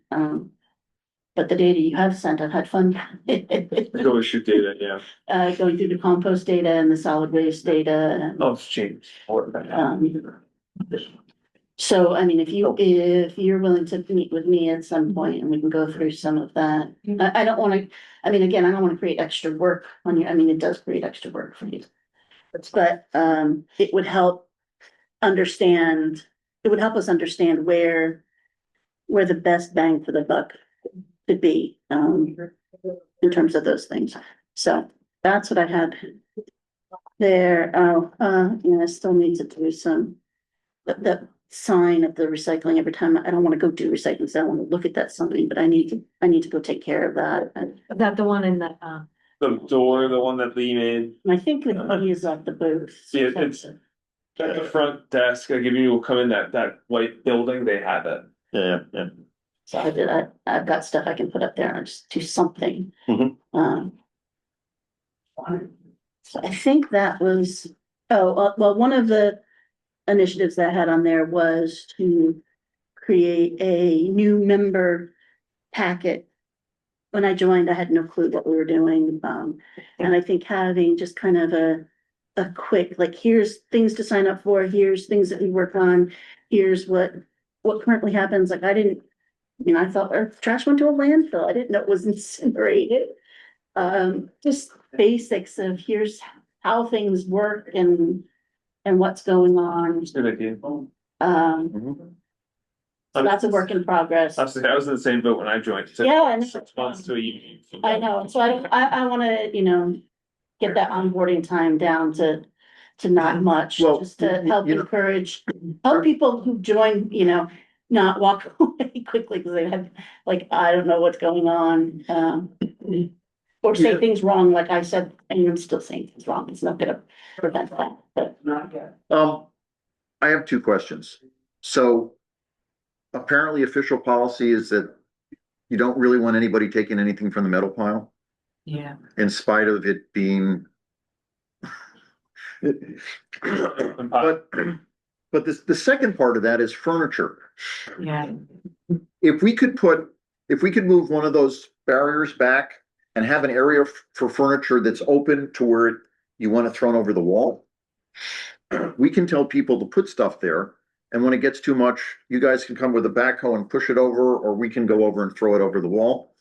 but the data you have sent, I've had fun. Go issue data, yeah. Going through the compost data and the solid waste data. Oh, it's changed. So, I mean, if you're willing to meet with me at some point and we can go through some of that. I don't wanna, I mean, again, I don't wanna create extra work on you. I mean, it does create extra work for you. But, it would help understand, it would help us understand where the best bang for the buck could be, in terms of those things. So that's what I had there. Oh, I still need to do some, the sign of the recycling every time. I don't want to go do recycling, so I want to look at that sign, but I need to go take care of that. Is that the one in the, The door, the one that Lee made, And I think the buggy is at the booth. Yeah, it's- at the front desk, like if you will come in that white building, they have it. Yeah. So I've got stuff I can put up there and just do something. Mhm. So I think that was, well, one of the initiatives that I had on there was to create a new member packet. When I joined, I had no clue what we were doing, and I think having just kind of a quick, like, here's things to sign up for, here's things that we work on, here's what currently happens, like, I didn't, I thought our trash went to a landfill, I didn't know it was incinerated. Just basics of here's how things work and what's going on, Good idea. so that's a work in progress. I was in the same boat when I joined. It took Yeah, I know. 6 months to a year. I know, so I wanna, get that onboarding time down to not much, Well, just to help you know- encourage, help people who join, not walk away quickly, because they have, like, I don't know what's going on, or say Yeah. things wrong, like I said, and I'm still saying things wrong, it's not gonna prevent that, but. I have two questions. So apparently official policy is that you don't really want anybody taking anything from the metal pile, yeah, in spite of it being. But the second part of that is furniture. yeah, If we could move one of those barriers back and have an area for furniture that's open to where you want it thrown over the wall, we can tell people to put stuff there. And when it gets too much, you guys can come with a backhoe and push it over, or we can go over and throw it over the wall.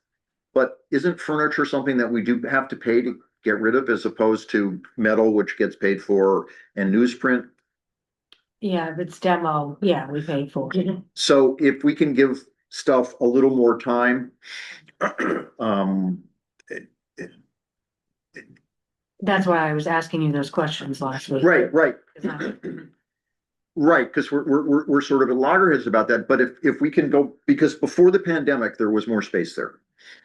But isn't furniture something that we do have to pay to get rid of, as opposed to metal, which gets paid for, and newsprint? yeah, if it's demo, yeah, we pay for it. So if we can give stuff a little more time, That's why I was asking you those questions last week. right. 'Cause I'm- Right, because we're sort of at loggerheads about that, but if we can go, because before the pandemic, there was more space there.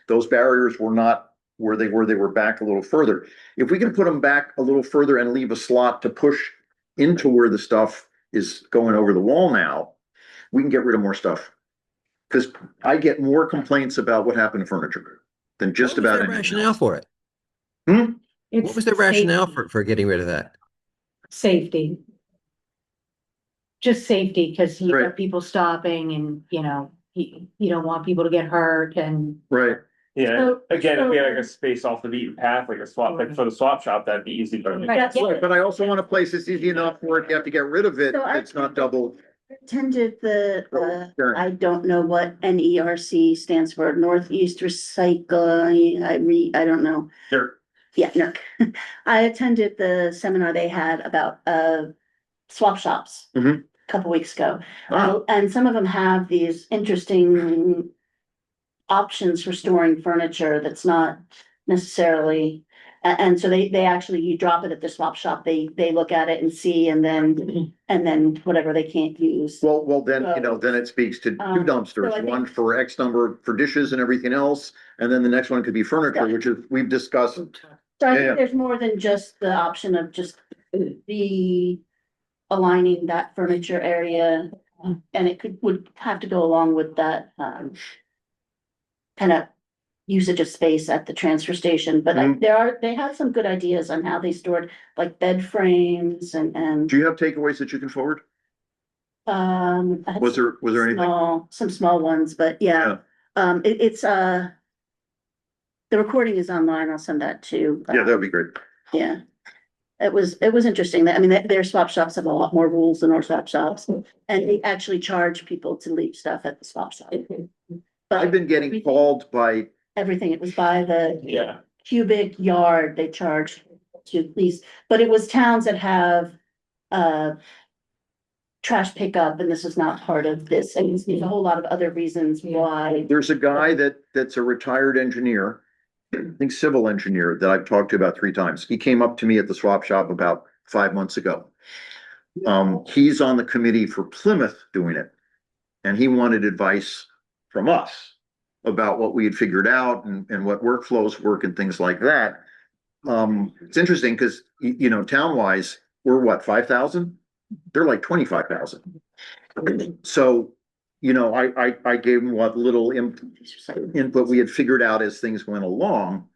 Those barriers were not where they were back a little further. If we can put them back a little further and leave a slot to push into where the stuff is going over the wall now, we can get rid of more stuff. Because I get more complaints about what happened to furniture than just What was about their anything rationale else. for it? Hmm? It's What was the rationale safety. for getting rid of that? Safety. Just safety, because you Right. have people stopping and, you don't want people to get hurt and. Right, Yeah, So- again, if we had so- like a space off the beaten path, like a swap, like for the swap shop, that'd be easy, but. Right. That's- right, but I also want a place that's easy enough where if you have to get rid of it, So I- it's not double. Attended the, Sure. I don't know what NERC stands for, Northeast Recycling, I don't know. Sure. Yeah, no. I attended the seminar they had about, swap shops. Mhm. A couple weeks ago, Ah. and some of them have these interesting options for storing furniture that's not necessarily, and so they actually, you drop it at the swap shop, they look at it and see, and then whatever they can't use. Well, then, then it speaks to two So I dumpsters, think- one for X number for dishes and everything else. And then the next one could be furniture, Yeah. which is, we've discussed. So I Yeah, yeah. think there's more than just the option of just aligning that furniture area. And it would have to go along with that, kind of usage of space at the transfer station, but Mhm. they have some good ideas on how they stored, like, bed frames and. Do you have takeaways that you can forward? I had Was there anything? some small ones, but yeah. It's, the recording is online. I'll send that to. Yeah, that'd be great. Yeah. It was interesting. I mean, their swap shops have a lot more rules than our swap shops, and they actually charge people to leave stuff at the swap shop. But I've been getting called by, everything, it was by the Yeah. cubic yard they charged to lease, but it was towns that have, trash pickup, and this was not part of this, and there's a whole lot of other reasons why. there's a guy that's a retired engineer, I think civil engineer, that I've talked to about 3 times. He came up to me at the swap shop about 5 months ago. He's on the committee for Plymouth doing it. And he wanted advice from us about what we had figured out and what workflows work and things like that. It's interesting because, you know, town-wise, we're what, 5,000? They're like 25,000. So, you know, I gave him what little input we had figured out as things went along.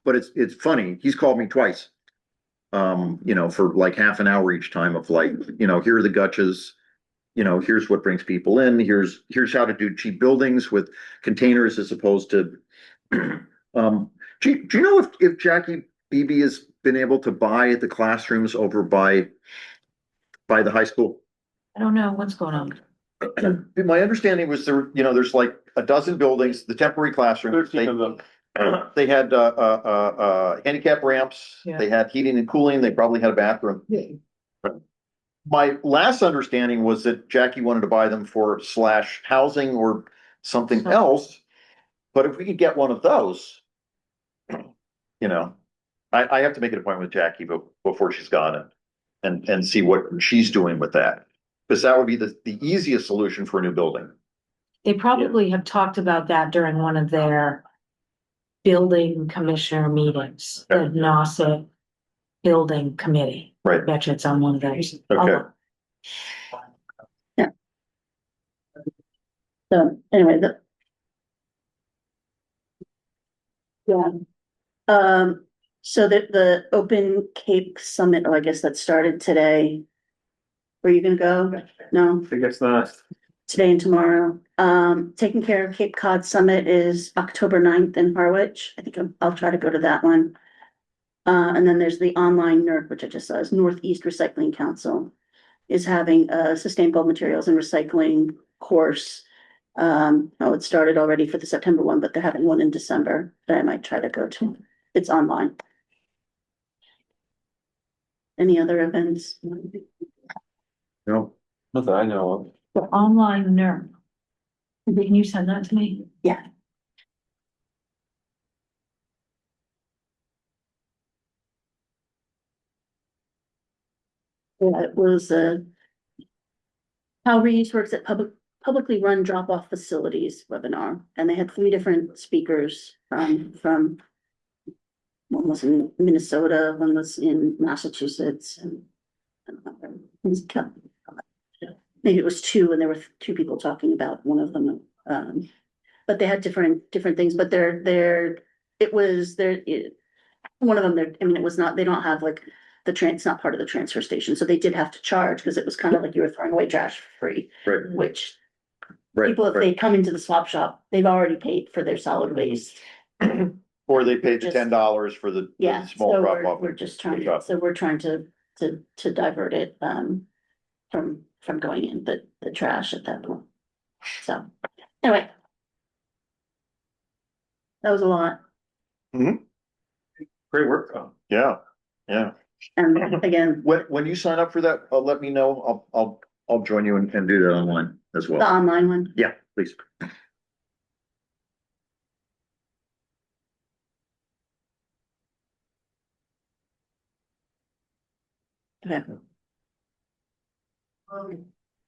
But it's funny, he's called me twice. You know, for like half an hour each time of like, you know, here are the gutches. You know, here's what brings people in. Here's how to do cheap buildings with containers as opposed to. Do you know if Jackie Beebe has been able to buy the classrooms over by the high school? I don't know what's going on. My understanding was there's like a dozen buildings, the temporary classrooms. 13 of them. They had handicap ramps. Yeah. They had heating and cooling. They probably had a bathroom. My last understanding was that Jackie wanted to buy them for / housing or something else. But if we could get one of those, you know, I have to make an appointment with Jackie before she's gone and see what she's doing with that. Because that would be the easiest solution for a new building. They probably have talked about that during one of their building commissioner meetings, the NASA building committee. Right. I bet you it's on one of those. Okay. So anyway, so the Open Cape Summit, I guess that started today. Were you gonna go? No, I guess not. today and tomorrow. Taking Care of Cape Cod Summit is October 9th in Harwich. I think I'll try to go to that one. And then there's the online NERC, which I just saw is Northeast Recycling Council is having a sustainable materials and recycling course. It started already for the September one, but they're having one in December that I might try to go to. It's online. Any other events? No, Not that I know of. The online NERM. Can you send that to me? Yeah. Yeah, it was how reuse works at publicly run drop-off facilities webinar, and they had 3 different speakers from one was in Minnesota, one was in Massachusetts, and maybe it was 2, and there were 2 people talking about one of them. But they had different things, but one of them, it was not, they don't have like it's not part of the transfer station, so they did have to charge because it was kind of like you were throwing away trash for free, right, which right. people, if they come into the swap shop, they've already paid for their solid waste. Or they paid the Just- $10 for the Yeah, small so drop off. we're just trying, so we're trying to divert it, from going in the trash at that point. So, anyway. That was a lot, Great work, though. Yeah. and again, When you sign up for that, let me know. I'll join you and do that online as the well. online one. Yeah, please. Okay.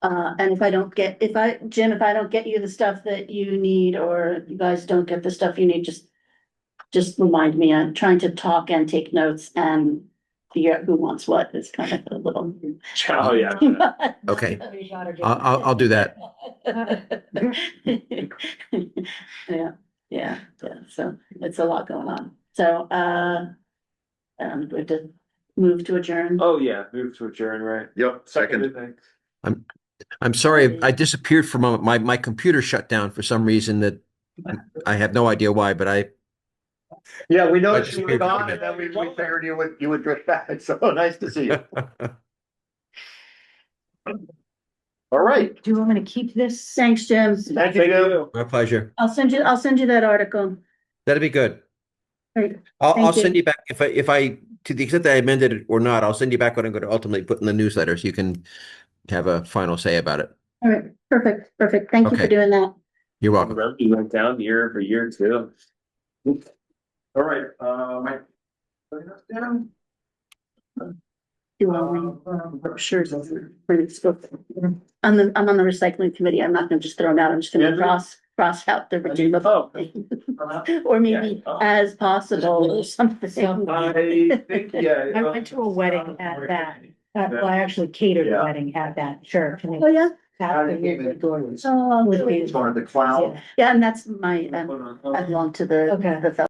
And if I don't get you the stuff that you need, or you guys don't get the stuff you need, just remind me. I'm trying to talk and take notes and figure out who wants what. It's kind of a little. Oh, yeah. Okay. I'll do that. Yeah, so it's a lot going on. So, we have to move to adjourn. Oh, yeah, move to adjourn, right? Yep, second. Thanks. I'm sorry, I disappeared from my computer shut down for some reason that I have no idea why, but Yeah, we I noticed just you were figured- gone and then we figured you would drift back. So nice to see you. All right. Do you want me to keep this? Thanks, Jim. Thank you. my pleasure. I'll send you that article. That'd be good. Great. I'll Thank you. send you back if I, to the extent that I amended it or not, I'll send you back what I'm going to ultimately put in the newsletter so you can have a final say about it. All right, perfect. Thank you for Okay. doing that. You're welcome. Revenue went down year over year too. All right, down. Do all my brochures and printed stuff. I'm on the recycling committee. I'm not gonna just throw them out. I'm just gonna Yeah. cross out the redeemable. Or maybe as possible or something. I think, yeah. I went to a wedding at that, well, I actually catered a wedding at that church. and it Oh, yeah? was absolutely gorgeous. Oh, With really? the- One of the cloud. Yeah, and that's my, I belong to Okay. the